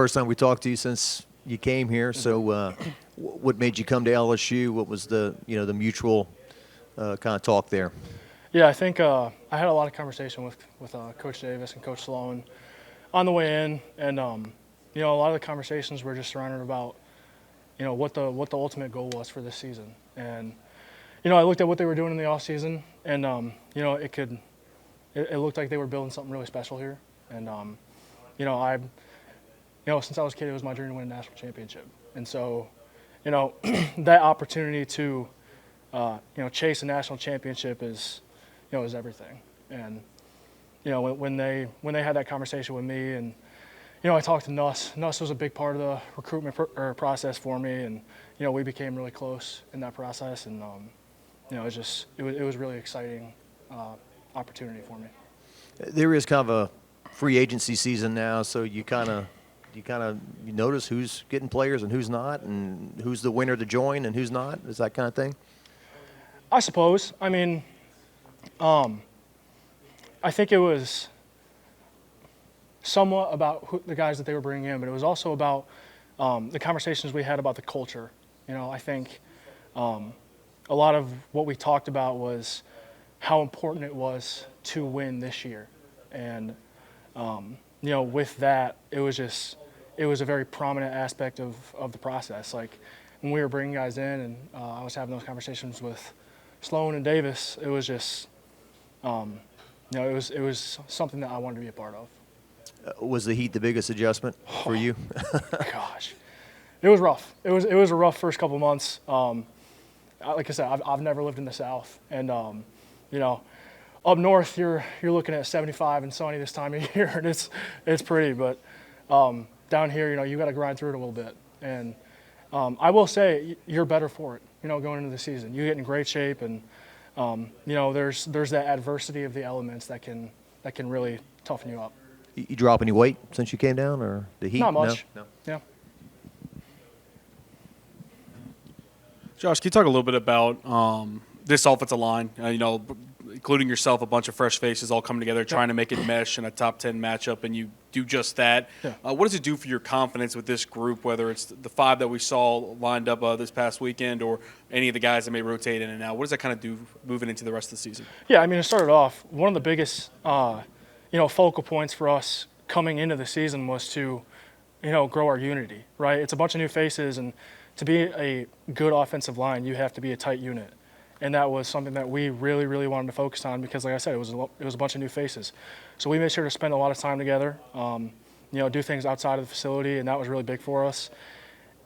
First time we talked to you since you came here. So, what made you come to LSU? What was the mutual kind of talk there? Yeah, I think I had a lot of conversation with Coach Davis and Coach Sloan on the way in, and a lot of the conversations were just surrounded about what the ultimate goal was for this season. And I looked at what they were doing in the off season, and it looked like they were building something really special here. And since I was a kid, it was my dream to win a national championship. And so, that opportunity to chase a national championship is everything. And when they had that conversation with me, and I talked to Nuss. Nuss was a big part of the recruitment process for me, and we became really close in that process. And it was really exciting opportunity for me. There is kind of a free agency season now, so you notice who's getting players and who's not, and who's the winner to join and who's not. Is that kind of thing? I suppose. I mean, I think it was somewhat about the guys that they were bringing in, but it was also about the conversations we had about the culture. I think a lot of what we talked about was how important it was to win this year. And, with that, it was a very prominent aspect of the process. Like when we were bringing guys in and I was having those conversations with Sloan and Davis, it was just, it was something that I wanted to be a part of. Was the heat the biggest adjustment for you? Gosh, it was rough. It was a rough first couple months. Like I said, I've never lived in the South, and up north you're looking at 75 and sunny this time of year, and it's pretty. But down here, you got to grind through it a little bit. And I will say you're better for it. Going into the season, you get in great shape, and there's that adversity of the elements that can really toughen you up. You drop any weight since you came down, or the heat? Not much. No? Yeah. Josh, can you talk a little bit about this offensive line? Including yourself, a bunch of fresh faces all coming together, trying to make it mesh in a top 10 matchup, and you do just that. Yeah. What does it do for your confidence with this group, whether it's the five that we saw lined up this past weekend or any of the guys that may rotate in and out? What does that kind of do moving into the rest of the season? Yeah, I mean, it started off, one of the biggest focal points for us coming into the season was to, grow our unity, right? It's a bunch of new faces, and to be a good offensive line, you have to be a tight unit. And that was something that we really, really wanted to focus on because, like I said, it was a bunch of new faces. So we made sure to spend a lot of time together, do things outside of the facility, and that was really big for us.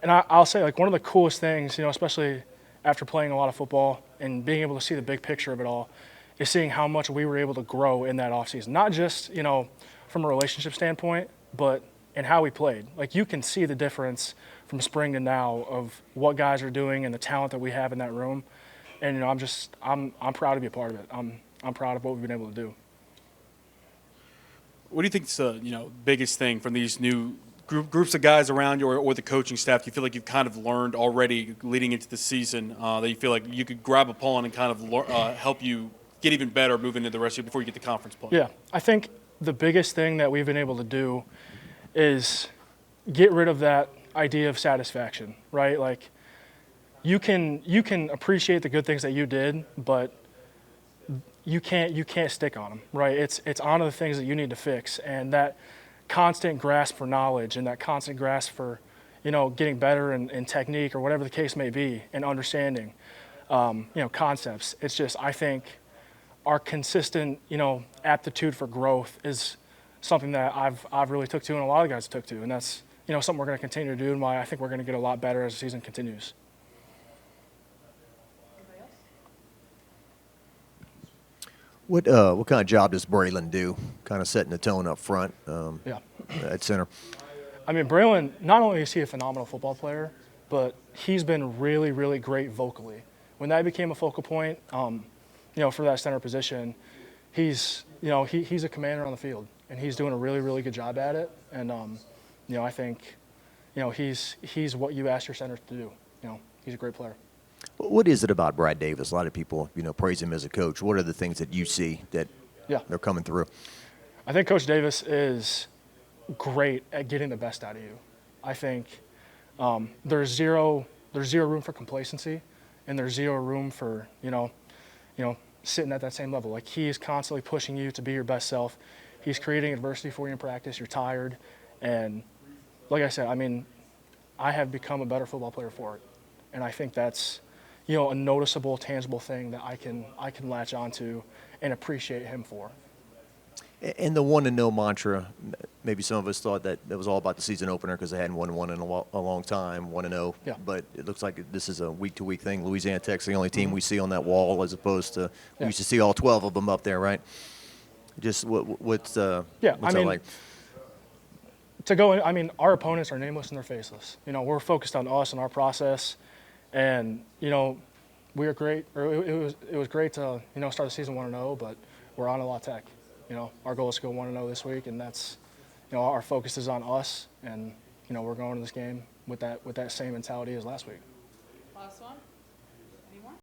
And I'll say, like, one of the coolest things, especially after playing a lot of football and being able to see the big picture of it all, is seeing how much we were able to grow in that offseason. Not just, from a relationship standpoint, but in how we played. Like, you can see the difference from spring to now of what guys are doing and the talent that we have in that room. And I'm proud to be a part of it. I'm proud of what we've been able to do. What do you think is the biggest thing from these new groups of guys around you, or the coaching staff? Do you feel like you've kind of learned already leading into the season that you feel like you could grab upon and kind of help you get even better moving into the rest of you before you get to conference play? Yeah, I think the biggest thing that we've been able to do is get rid of that idea of satisfaction, right? Like, you can appreciate the good things that you did, but you can't stick on them, right? It's on to the things that you need to fix, and that constant grasp for knowledge and that constant grasp for getting better in technique or whatever the case may be, and understanding concepts. It's just, I think our consistent aptitude for growth is something that I've really took to, and a lot of guys took to, and that's something we're going to continue to do, and why I think we're going to get a lot better as the season continues. What kind of job does Braylon do? Kind of setting the tone up front. At center. I mean, Braylon, not only is he a phenomenal football player, but he's been really, really great vocally. When that became a focal point, for that center position, he's a commander on the field, and he's doing a really, really good job at it. And I think he's what you ask your centers to do. He's a great player. What is it about Brad Davis? A lot of people, praise him as a coach. What are the things that you see that they're coming through? I think Coach Davis is great at getting the best out of you. I think there's zero room for complacency, and there's zero room for sitting at that same level. Like, he is constantly pushing you to be your best self. He's creating adversity for you in practice. You're tired, and like I said, I mean, I have become a better football player for it, and I think that's a noticeable, tangible thing that I can latch onto and appreciate him for. And the 1-0 mantra, maybe some of us thought that it was all about the season opener because they hadn't won one in a long time, 1-0. Yeah. But it looks like this is a week-to-week thing. Louisiana Tech's the only team we see on that wall, as opposed to we used to see all 12 of them up there, right? Just what's that like? To go in, I mean, our opponents are nameless and they're faceless. We're focused on us and our process, and we are great. Or it was great to start the season 1-0, but we're on a La Tech. Our goal is to go 1-0 this week, and that's our focus is on us, and we're going to this game with that same mentality as last week. Last one.